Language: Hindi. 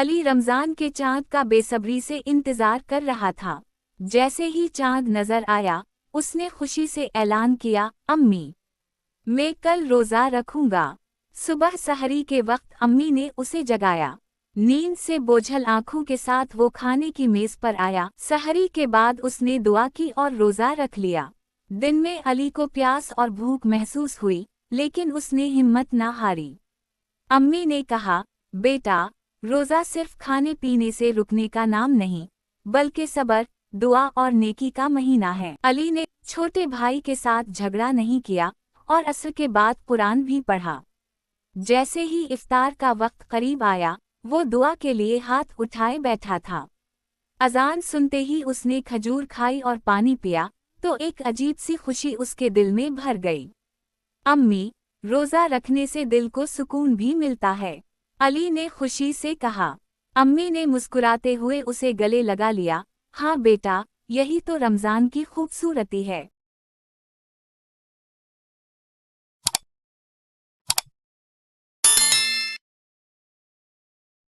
अली रमजान के चांद का बेसब्री से इंतजार कर रहा था। जैसे ही चांद नजर आया, उसने खुशी से ऐलान किया, अम्मी, मैं कल रोजा रखूंगा। सुबह सहरी के वक्त अम्मी ने उसे जगाया। नींद से बोझल आंखों के साथ वो खाने की मेज पर आया। सहरी के बाद उसने दुआ की और रोजा रख लिया। दिन में अली को प्यास और भूख महसूस हुई, लेकिन उसने हिम्मत न हारी। अम्मी ने कहा, बेटा, रोजा सिर्फ खाने पीने से रुकने का नाम नहीं, बल्कि सब्र, दुआ और नेकी का महीना है। अली ने छोटे भाई के साथ झगड़ा नहीं किया और असर के बाद कुरान भी पढ़ा। जैसे ही इफ्तार का वक्त करीब आया, वो दुआ के लिए हाथ उठाए बैठा था। अजान सुनते ही उसने खजूर खाई और पानी पिया, तो एक अजीब सी खुशी उसके दिल में भर गई। अम्मी, रोजा रखने से दिल को सुकून भी मिलता है, अली ने खुशी से कहा। अम्मी ने मुस्कुराते हुए उसे गले लगा लिया। हाँ बेटा, यही तो रमजान की खूबसूरती है।